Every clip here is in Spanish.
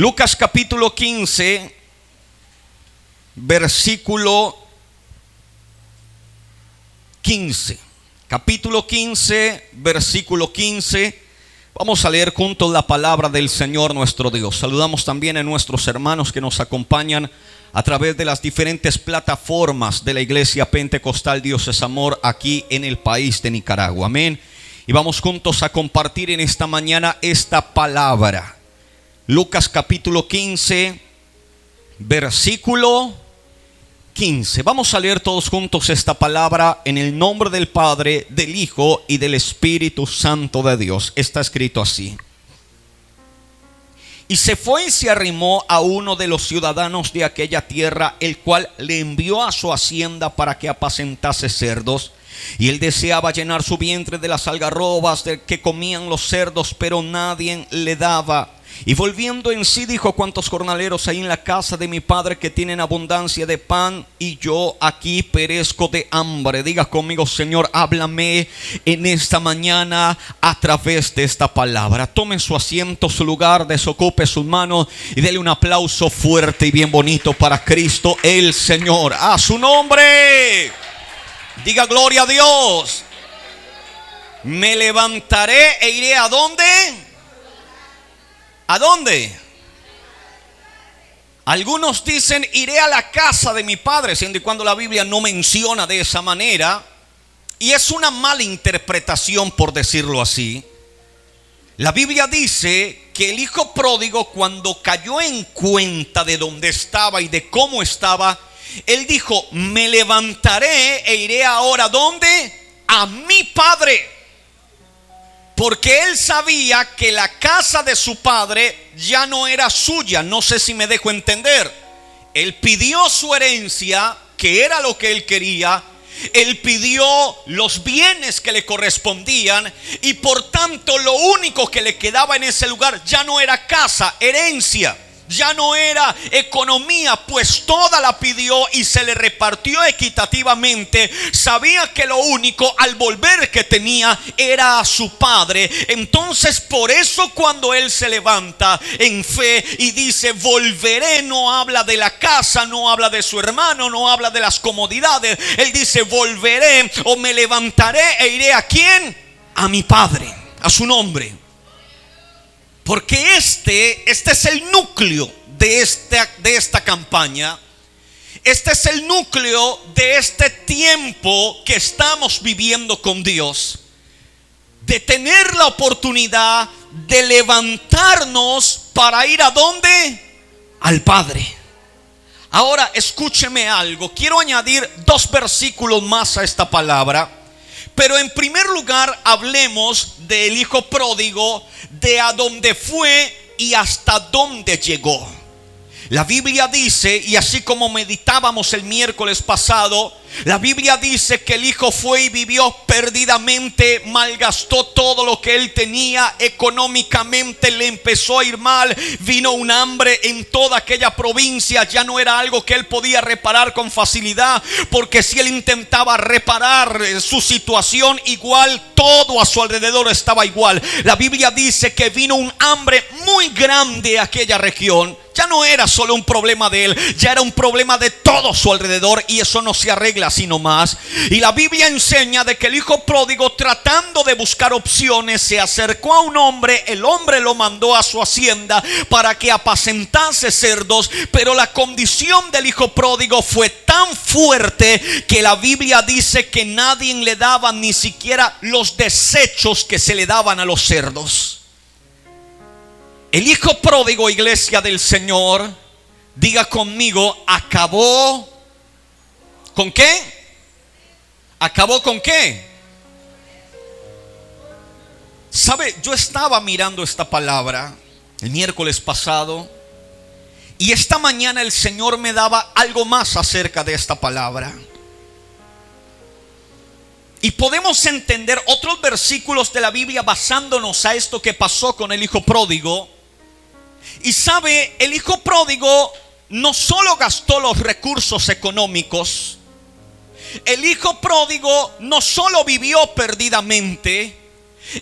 Lucas capítulo 15, versículo 15. Capítulo 15, versículo 15. Vamos a leer juntos la palabra del Señor nuestro Dios. Saludamos también a nuestros hermanos que nos acompañan a través de las diferentes plataformas de la Iglesia Pentecostal Dios es Amor aquí en el país de Nicaragua. Amén. Y vamos juntos a compartir en esta mañana esta palabra. Lucas capítulo 15, versículo 15. Vamos a leer todos juntos esta palabra en el nombre del Padre, del Hijo y del Espíritu Santo de Dios. Está escrito así. Y se fue y se arrimó a uno de los ciudadanos de aquella tierra, el cual le envió a su hacienda para que apacentase cerdos. Y él deseaba llenar su vientre de las algarrobas de que comían los cerdos, pero nadie le daba. Y volviendo en sí dijo: ¿cuántos jornaleros hay en la casa de mi padre que tienen abundancia de pan, y yo aquí perezco de hambre? Diga conmigo: Señor, háblame en esta mañana a través de esta palabra. Tome su asiento, su lugar, desocupe sus manos y dele un aplauso fuerte y bien bonito para Cristo el Señor. A su nombre. Diga gloria a Dios. Me levantaré e iré ¿a dónde? ¿A dónde? Algunos dicen: iré a la casa de mi padre, siendo y cuando la Biblia no menciona de esa manera. Y es una mala interpretación, por decirlo así. La Biblia dice que el hijo pródigo, cuando cayó en cuenta de dónde estaba y de cómo estaba, él dijo: me levantaré e iré ahora ¿a dónde? A mi padre. Porque él sabía que la casa de su padre ya no era suya. No sé si me dejo entender. Él pidió su herencia, que era lo que él quería. Él pidió los bienes que le correspondían. Y por tanto lo único que le quedaba en ese lugar ya no era casa, herencia. Ya no era economía, pues toda la pidió y se le repartió equitativamente. Sabía que lo único al volver que tenía era a su padre. Entonces por eso cuando él se levanta en fe y dice volveré, no habla de la casa, no habla de su hermano, no habla de las comodidades. Él dice volveré o me levantaré e iré ¿a quién? A mi padre, a su nombre. Porque este es el núcleo de esta campaña. Este es el núcleo de este tiempo que estamos viviendo con Dios. De tener la oportunidad de levantarnos para ir ¿a dónde? Al Padre. Ahora escúcheme algo. Quiero añadir 2 versículos más a esta palabra. Pero en primer lugar hablemos del hijo pródigo, de a dónde fue y hasta dónde llegó. La Biblia dice, y así como meditábamos el miércoles pasado, la Biblia dice que el hijo fue y vivió perdidamente, malgastó todo lo que él tenía, económicamente le empezó a ir mal, vino un hambre en toda aquella provincia, ya no era algo que él podía reparar con facilidad, porque si él intentaba reparar su situación, igual todo a su alrededor estaba igual. La Biblia dice que vino un hambre muy grande a aquella región. Ya no era solo un problema de él, ya era un problema de todo su alrededor, y eso no se arregla sino más. Y la Biblia enseña de que el hijo pródigo, tratando de buscar opciones, se acercó a un hombre. El hombre lo mandó a su hacienda para que apacentase cerdos, pero la condición del hijo pródigo fue tan fuerte que la Biblia dice que nadie le daba ni siquiera los desechos que se le daban a los cerdos. El hijo pródigo, iglesia del Señor, diga conmigo, acabó ¿con qué? ¿Acabó con qué? ¿Sabe? Yo estaba mirando esta palabra el miércoles pasado, y esta mañana el Señor me daba algo más acerca de esta palabra. Y podemos entender otros versículos de la Biblia basándonos a esto que pasó con el hijo pródigo. Y sabe, el hijo pródigo no solo gastó los recursos económicos, el hijo pródigo no solo vivió perdidamente,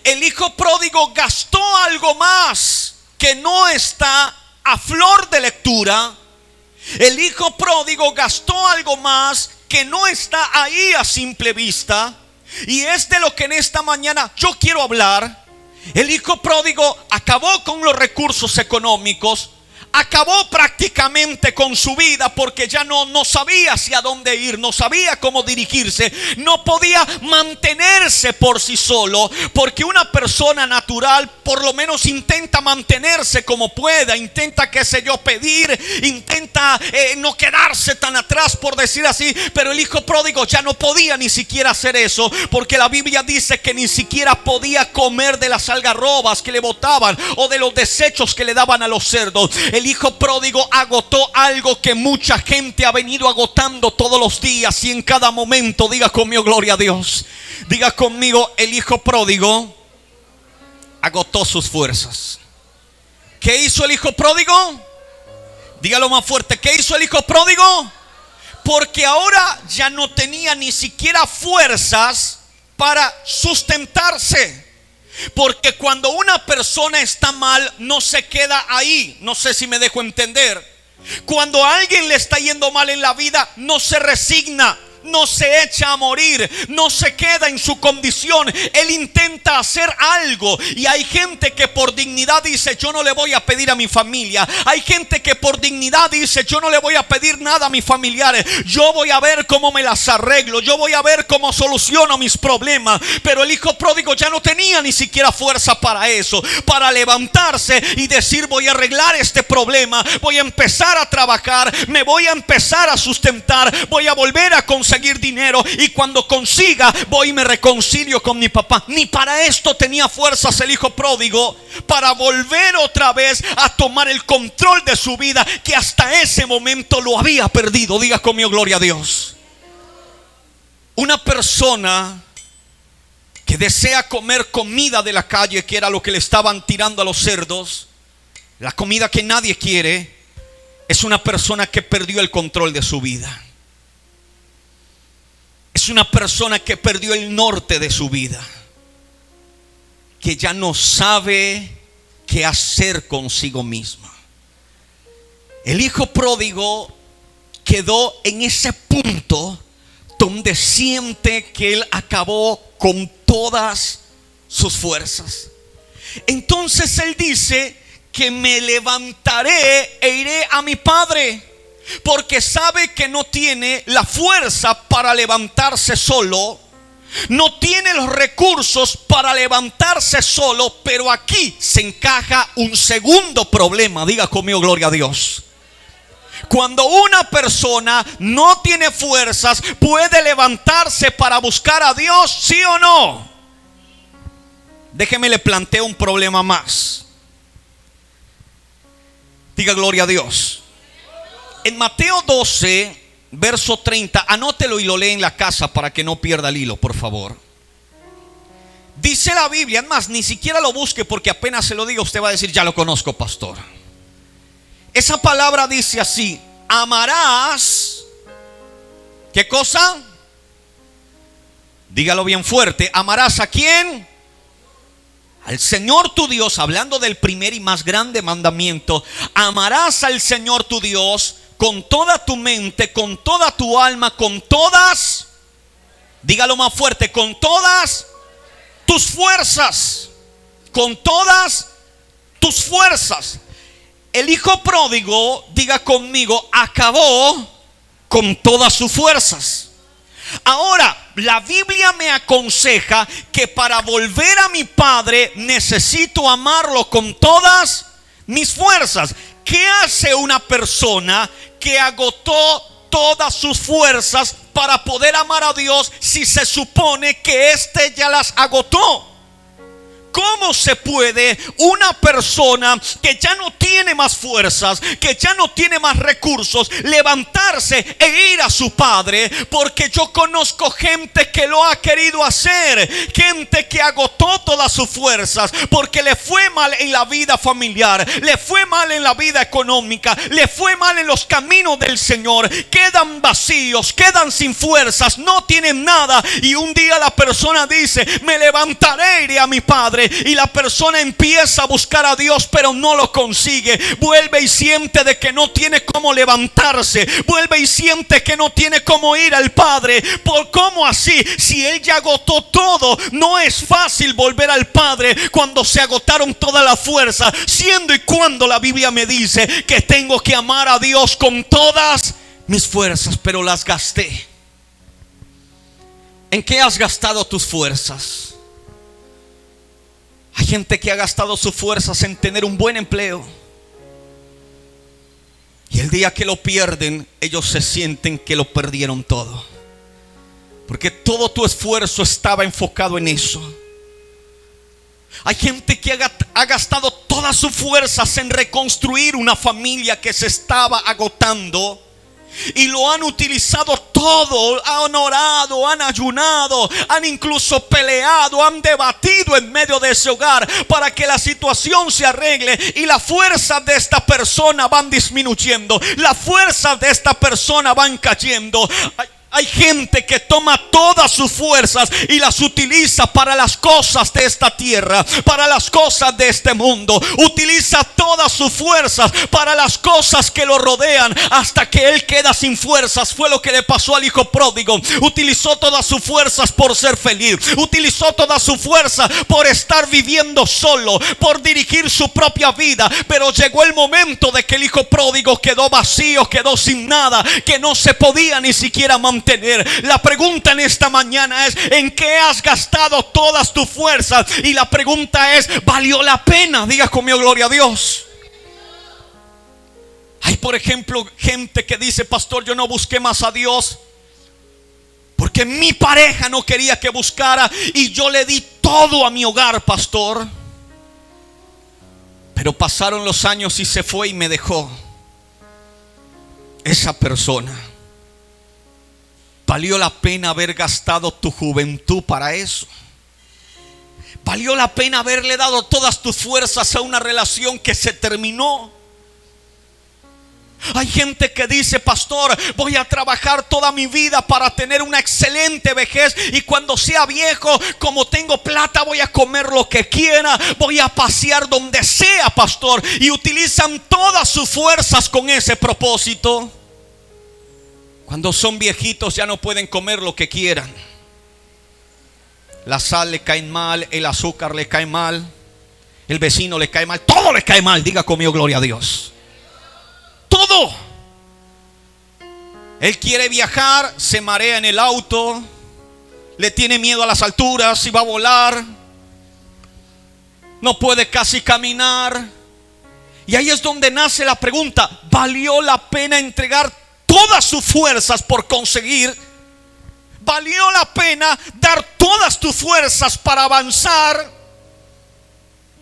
el hijo pródigo gastó algo más que no está a flor de lectura, el hijo pródigo gastó algo más que no está ahí a simple vista. Y es de lo que en esta mañana yo quiero hablar. El hijo pródigo acabó con los recursos económicos, acabó prácticamente con su vida, porque ya no sabía hacia dónde ir, no sabía cómo dirigirse, no podía mantenerse por sí solo, porque una persona natural por lo menos intenta mantenerse como pueda, intenta, qué sé yo, pedir, intenta no quedarse tan atrás, por decir así. Pero el hijo pródigo ya no podía ni siquiera hacer eso, porque la Biblia dice que ni siquiera podía comer de las algarrobas que le botaban o de los desechos que le daban a los cerdos. El hijo pródigo agotó algo que mucha gente ha venido agotando todos los días y en cada momento. Diga conmigo, gloria a Dios. Diga conmigo, el hijo pródigo agotó sus fuerzas. ¿Qué hizo el hijo pródigo? Dígalo más fuerte. ¿Qué hizo el hijo pródigo? Porque ahora ya no tenía ni siquiera fuerzas para sustentarse. Porque cuando una persona está mal, no se queda ahí. No sé si me dejo entender. Cuando a alguien le está yendo mal en la vida, no se resigna, no se echa a morir, no se queda en su condición. Él intenta hacer algo. Y hay gente que por dignidad dice: yo no le voy a pedir a mi familia. Hay gente que por dignidad dice: yo no le voy a pedir nada a mis familiares. Yo voy a ver cómo me las arreglo. Yo voy a ver cómo soluciono mis problemas. Pero el hijo pródigo ya no tenía ni siquiera fuerza para eso, para levantarse y decir: voy a arreglar este problema, voy a empezar a trabajar, me voy a empezar a sustentar, voy a volver a conseguir dinero, y cuando consiga voy y me reconcilio con mi papá. Ni para esto tenía fuerzas el hijo pródigo, para volver otra vez a tomar el control de su vida, que hasta ese momento lo había perdido. Diga conmigo, gloria a Dios. Una persona que desea comer comida de la calle, que era lo que le estaban tirando a los cerdos, la comida que nadie quiere, es una persona que perdió el control de su vida. Es una persona que perdió el norte de su vida, que ya no sabe qué hacer consigo misma. El hijo pródigo quedó en ese punto donde siente que él acabó con todas sus fuerzas. Entonces él dice que me levantaré e iré a mi padre, porque sabe que no tiene la fuerza para levantarse solo, no tiene los recursos para levantarse solo. Pero aquí se encaja un segundo problema. Diga conmigo, gloria a Dios. Cuando una persona no tiene fuerzas, ¿puede levantarse para buscar a Dios? ¿Sí o no? Déjeme le planteo un problema más. Diga gloria a Dios. En Mateo 12, verso 30, anótelo y lo lee en la casa para que no pierda el hilo, por favor. Dice la Biblia, además ni siquiera lo busque, porque apenas se lo diga usted va a decir: ya lo conozco, pastor. Esa palabra dice así: amarás. ¿Qué cosa? Dígalo bien fuerte. ¿Amarás a quién? Al Señor tu Dios. Hablando del primer y más grande mandamiento. Amarás al Señor tu Dios con toda tu mente, con toda tu alma, con todas, dígalo más fuerte, con todas tus fuerzas. Con todas tus fuerzas. El hijo pródigo, diga conmigo, acabó con todas sus fuerzas. Ahora, la Biblia me aconseja que para volver a mi padre necesito amarlo con todas mis fuerzas. ¿Qué hace una persona que agotó todas sus fuerzas para poder amar a Dios si se supone que éste ya las agotó? ¿Cómo se puede una persona que ya no tiene más fuerzas, que ya no tiene más recursos, levantarse e ir a su padre? Porque yo conozco gente que lo ha querido hacer, gente que agotó todas sus fuerzas porque le fue mal en la vida familiar, le fue mal en la vida económica, le fue mal en los caminos del Señor. Quedan vacíos, quedan sin fuerzas, no tienen nada. Y un día la persona dice: me levantaré e iré a mi padre. padre y la persona empieza a buscar a Dios pero no lo consigue. Vuelve y siente de que no tiene cómo levantarse. Vuelve y siente que no tiene cómo ir al Padre. ¿Por cómo así? Si él ya agotó todo, no es fácil volver al Padre cuando se agotaron todas las fuerzas, siendo y cuando la Biblia me dice que tengo que amar a Dios con todas mis fuerzas, pero las gasté. ¿En qué has gastado tus fuerzas? Hay gente que ha gastado sus fuerzas en tener un buen empleo, y el día que lo pierden, ellos se sienten que lo perdieron todo, porque todo tu esfuerzo estaba enfocado en eso. Hay gente que ha gastado todas sus fuerzas en reconstruir una familia que se estaba agotando, y lo han utilizado todo. Han orado, han ayunado, han incluso peleado, han debatido en medio de ese hogar para que la situación se arregle, y las fuerzas de esta persona van disminuyendo, las fuerzas de esta persona van cayendo. Hay gente que toma todas sus fuerzas y las utiliza para las cosas de esta tierra, para las cosas de este mundo. Utiliza todas sus fuerzas para las cosas que lo rodean, hasta que él queda sin fuerzas. Fue lo que le pasó al hijo pródigo. Utilizó todas sus fuerzas por ser feliz. Utilizó toda su fuerza por estar viviendo solo, por dirigir su propia vida. Pero llegó el momento de que el hijo pródigo quedó vacío, quedó sin nada, que no se podía ni siquiera mantener. La pregunta en esta mañana es: ¿en qué has gastado todas tus fuerzas? Y la pregunta es: ¿valió la pena? Diga conmigo, gloria a Dios. Hay, por ejemplo, gente que dice: pastor, yo no busqué más a Dios porque mi pareja no quería que buscara, y yo le di todo a mi hogar, pastor. Pero pasaron los años y se fue y me dejó. Esa persona, ¿valió la pena haber gastado tu juventud para eso? ¿Valió la pena haberle dado todas tus fuerzas a una relación que se terminó? Hay gente que dice: pastor, voy a trabajar toda mi vida para tener una excelente vejez, y cuando sea viejo, como tengo plata, voy a comer lo que quiera, voy a pasear donde sea, pastor. Y utilizan todas sus fuerzas con ese propósito. Cuando son viejitos ya no pueden comer lo que quieran. La sal le cae mal, el azúcar le cae mal, el vecino le cae mal, todo le cae mal. Diga conmigo, gloria a Dios. Todo. Él quiere viajar, se marea en el auto, le tiene miedo a las alturas, si va a volar, no puede casi caminar. Y ahí es donde nace la pregunta: ¿valió la pena entregar todas sus fuerzas por conseguir? ¿Valió la pena dar todas tus fuerzas para avanzar?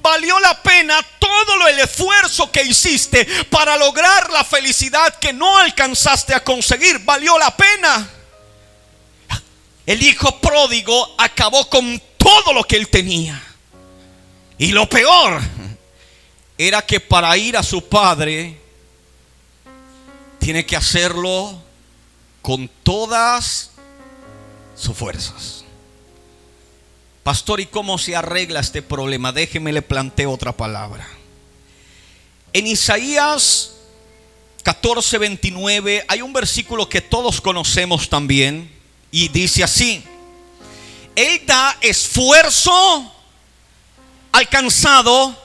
¿Valió la pena todo el esfuerzo que hiciste para lograr la felicidad que no alcanzaste a conseguir? ¿Valió la pena? El hijo pródigo acabó con todo lo que él tenía. Y lo peor era que para ir a su padre tiene que hacerlo con todas sus fuerzas. Pastor, ¿y cómo se arregla este problema? Déjeme le planteo otra palabra. En Isaías 14:29 hay un versículo que todos conocemos también, y dice así: Él da esfuerzo al cansado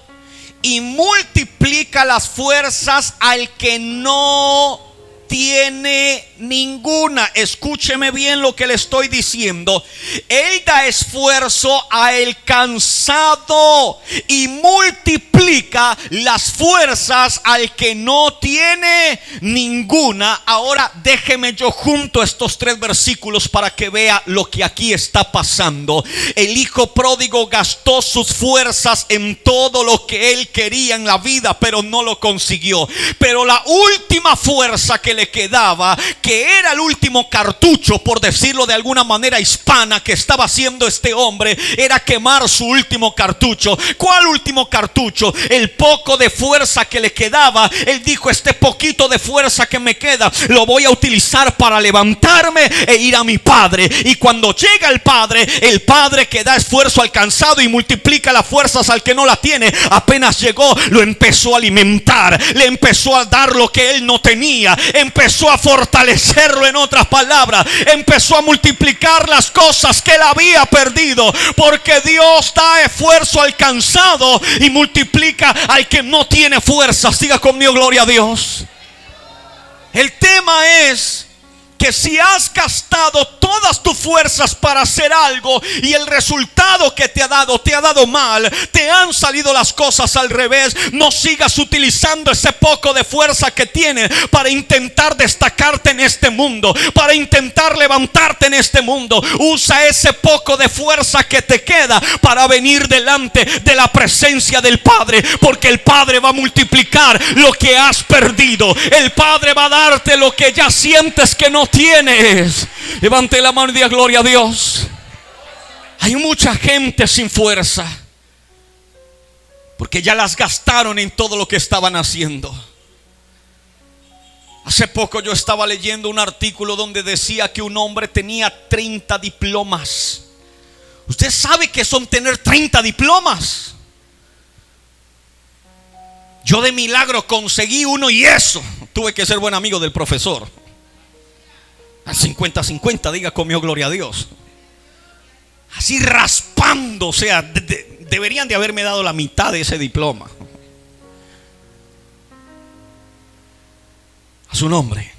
y multiplica las fuerzas al que no tiene ninguna. Escúcheme bien lo que le estoy diciendo. Él da esfuerzo al cansado y multiplica las fuerzas al que no tiene ninguna. Ahora déjeme yo junto estos tres versículos para que vea lo que aquí está pasando. El hijo pródigo gastó sus fuerzas en todo lo que él quería en la vida, pero no lo consiguió. Pero la última fuerza que le quedaba, que que era el último cartucho, por decirlo de alguna manera hispana, que estaba haciendo este hombre, era quemar su último cartucho. ¿Cuál último cartucho? El poco de fuerza que le quedaba. Él dijo: este poquito de fuerza que me queda lo voy a utilizar para levantarme e ir a mi padre. Y cuando llega el padre que da esfuerzo al cansado y multiplica las fuerzas al que no la tiene, apenas llegó, lo empezó a alimentar, le empezó a dar lo que él no tenía, empezó a fortalecerlo. En otras palabras, empezó a multiplicar las cosas que él había perdido, porque Dios da esfuerzo al cansado y multiplica al que no tiene fuerzas. Siga conmigo, gloria a Dios. El tema es que si has gastado todas tus fuerzas para hacer algo y el resultado que te ha dado mal, te han salido las cosas al revés, no sigas utilizando ese poco de fuerza que tienes para intentar destacarte en este mundo, para intentar levantarte en este mundo. Usa ese poco de fuerza que te queda para venir delante de la presencia del Padre, porque el Padre va a multiplicar lo que has perdido. El Padre va a darte lo que ya sientes que no tienes. Levante la mano y diga: gloria a Dios. Hay mucha gente sin fuerza porque ya las gastaron en todo lo que estaban haciendo. Hace poco yo estaba leyendo un artículo donde decía que un hombre tenía 30 diplomas. ¿Usted sabe qué son tener 30 diplomas? Yo de milagro conseguí uno y eso. Tuve que ser buen amigo del profesor. Al 50-50, diga conmigo, gloria a Dios. Así raspando, o sea, deberían de haberme dado la mitad de ese diploma. A su nombre.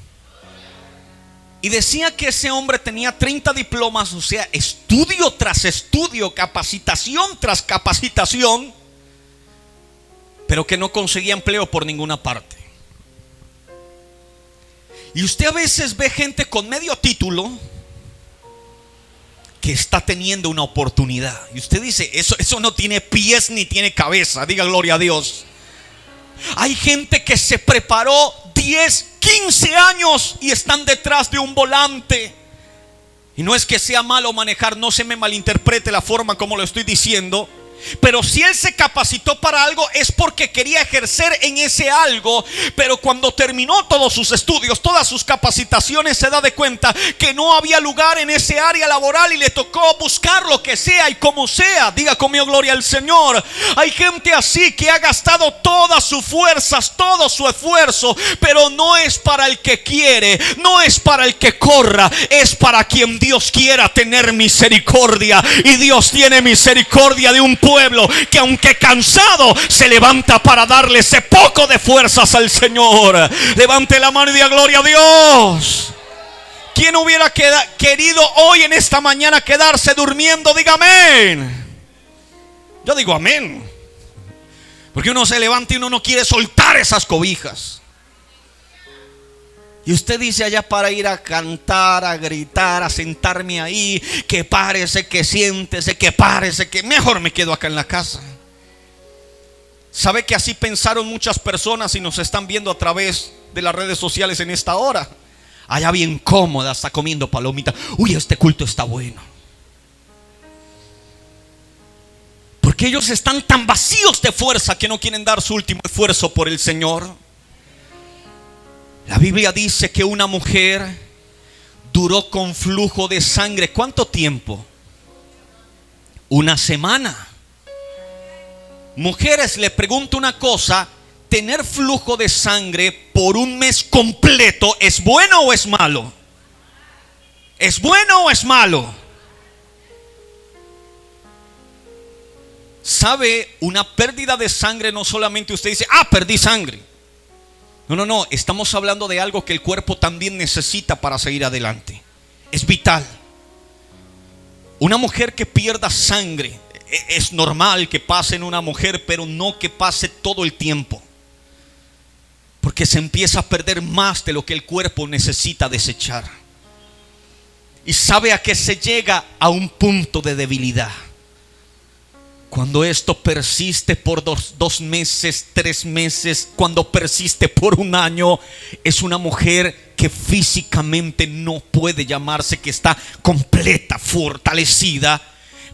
Y decía que ese hombre tenía 30 diplomas, o sea, estudio tras estudio, capacitación tras capacitación, pero que no conseguía empleo por ninguna parte. Y usted a veces ve gente con medio título que está teniendo una oportunidad. Y usted dice: eso no tiene pies ni tiene cabeza. Diga gloria a Dios. Hay gente que se preparó 10, 15 años y están detrás de un volante. Y no es que sea malo manejar, no se me malinterprete la forma como lo estoy diciendo. Pero si él se capacitó para algo es porque quería ejercer en ese algo. Pero cuando terminó todos sus estudios, todas sus capacitaciones, se da de cuenta que no había lugar en ese área laboral y le tocó buscar lo que sea y como sea. Diga conmigo, gloria al Señor. Hay gente así que ha gastado todas sus fuerzas, todo su esfuerzo, pero no es para el que quiere, no es para el que corra, es para quien Dios quiera tener misericordia. Y Dios tiene misericordia de un pueblo que aunque cansado se levanta para darle ese poco de fuerzas al Señor. Levante la mano y diga: gloria a Dios. ¿Quién hubiera querido hoy en esta mañana quedarse durmiendo? Diga amén. Yo digo amén, porque uno se levanta y uno no quiere soltar esas cobijas. Y usted dice allá para ir a cantar, a gritar, a sentarme ahí, que párese, que siéntese, que párese, que mejor me quedo acá en la casa. ¿Sabe que así pensaron muchas personas y nos están viendo a través de las redes sociales en esta hora? Allá bien cómoda, está comiendo palomitas. Uy, este culto está bueno. Porque ellos están tan vacíos de fuerza que no quieren dar su último esfuerzo por el Señor. La Biblia dice que una mujer duró con flujo de sangre. ¿Cuánto tiempo? Una semana. Mujeres, le pregunto una cosa: ¿tener flujo de sangre por un mes completo es bueno o es malo? ¿Es bueno o es malo? ¿Sabe? Una pérdida de sangre no solamente usted dice: perdí sangre. No, estamos hablando de algo que el cuerpo también necesita para seguir adelante. Es vital. Una mujer que pierda sangre, es normal que pase en una mujer, pero no que pase todo el tiempo, porque se empieza a perder más de lo que el cuerpo necesita desechar. ¿Y sabe a qué se llega? A un punto de debilidad. Cuando esto persiste por dos meses, 3 meses, cuando persiste por 1 año, es una mujer que físicamente no puede llamarse que está completa, fortalecida.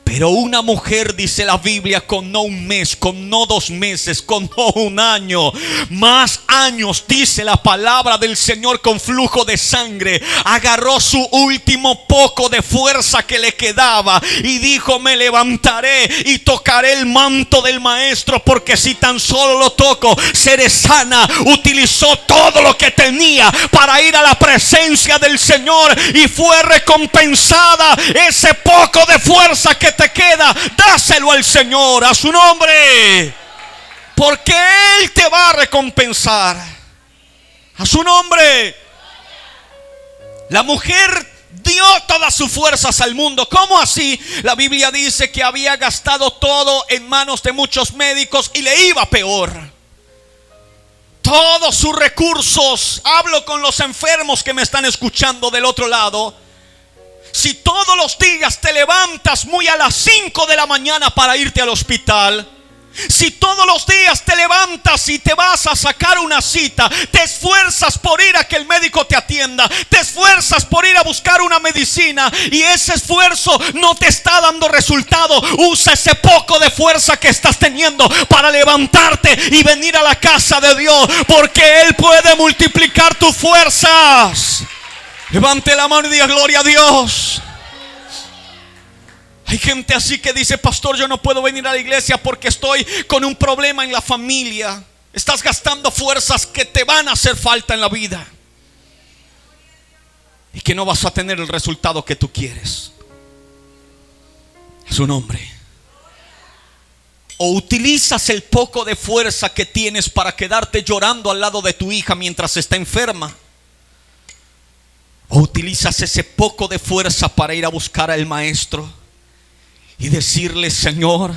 Pero una mujer, dice la Biblia, con no 1 mes, con no 2 meses, con no 1 año, más años, dice la palabra del Señor, con flujo de sangre, agarró su último poco de fuerza que le quedaba y dijo: me levantaré y tocaré el manto del maestro, porque si tan solo lo toco, seré sana. Utilizó todo lo que tenía para ir a la presencia del Señor y fue recompensada. Ese poco de fuerza que te queda, dáselo al Señor, a su nombre, porque Él te va a recompensar. A su nombre. La mujer dio todas sus fuerzas al mundo. ¿Cómo así? La Biblia dice que había gastado todo en manos de muchos médicos y le iba peor. Todos sus recursos. Hablo con los enfermos que me están escuchando del otro lado. Si todos los días te levantas muy a las 5 de la mañana para irte al hospital, si todos los días te levantas y te vas a sacar una cita, te esfuerzas por ir a que el médico te atienda, te esfuerzas por ir a buscar una medicina y ese esfuerzo no te está dando resultado, usa ese poco de fuerza que estás teniendo para levantarte y venir a la casa de Dios, porque Él puede multiplicar tus fuerzas. Levante la mano y diga: gloria a Dios. Hay gente así que dice: pastor, yo no puedo venir a la iglesia porque estoy con un problema en la familia. Estás gastando fuerzas que te van a hacer falta en la vida y que no vas a tener el resultado que tú quieres. Es su nombre. O utilizas el poco de fuerza que tienes para quedarte llorando al lado de tu hija mientras está enferma, o utilizas ese poco de fuerza para ir a buscar al maestro y decirle: Señor,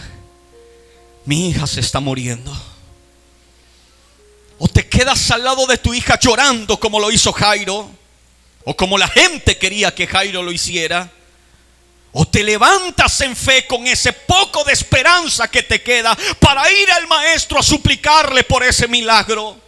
mi hija se está muriendo. O te quedas al lado de tu hija llorando como lo hizo Jairo, o como la gente quería que Jairo lo hiciera. O te levantas en fe con ese poco de esperanza que te queda para ir al maestro a suplicarle por ese milagro.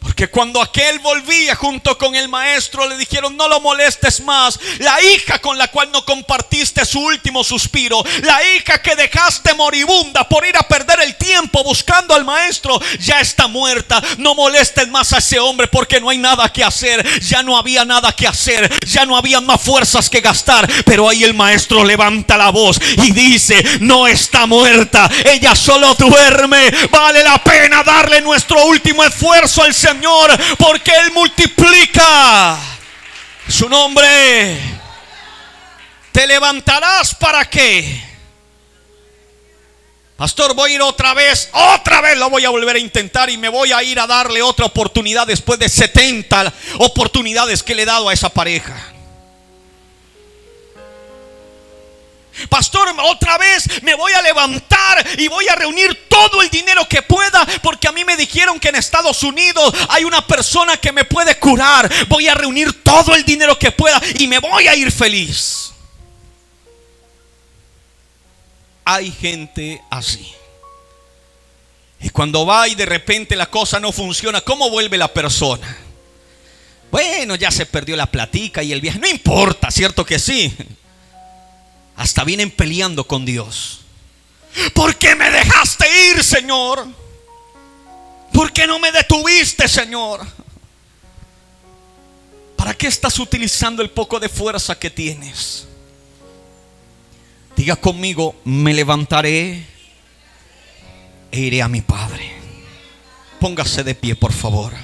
Porque cuando aquel volvía junto con el maestro, le dijeron: no lo molestes más. La hija con la cual no compartiste su último suspiro, la hija que dejaste moribunda por ir a perder el tiempo buscando al maestro, ya está muerta. No molestes más a ese hombre, porque no hay nada que hacer. Ya no había nada que hacer, ya no había más fuerzas que gastar. Pero ahí el maestro levanta la voz y dice: no está muerta, ella solo duerme. Vale la pena darle nuestro último esfuerzo al Señor, porque Él multiplica. Su nombre. Te levantarás ¿para qué? Pastor, voy a ir otra vez lo voy a volver a intentar y me voy a ir a darle otra oportunidad después de 70 oportunidades que le he dado a esa pareja. Pastor, otra vez me voy a levantar y voy a reunir todo el dinero que pueda, porque a mí me dijeron que en Estados Unidos hay una persona que me puede curar. Voy a reunir todo el dinero que pueda y me voy a ir feliz. Hay gente así. Y cuando va y de repente la cosa no funciona, ¿cómo vuelve la persona? Bueno, ya se perdió la platica y el viaje. No importa, ¿cierto que sí? Hasta vienen peleando con Dios. ¿Por qué me dejaste ir, Señor? ¿Por qué no me detuviste, Señor? ¿Para qué estás utilizando el poco de fuerza que tienes? Diga conmigo: me levantaré e iré a mi Padre. Póngase de pie, por favor.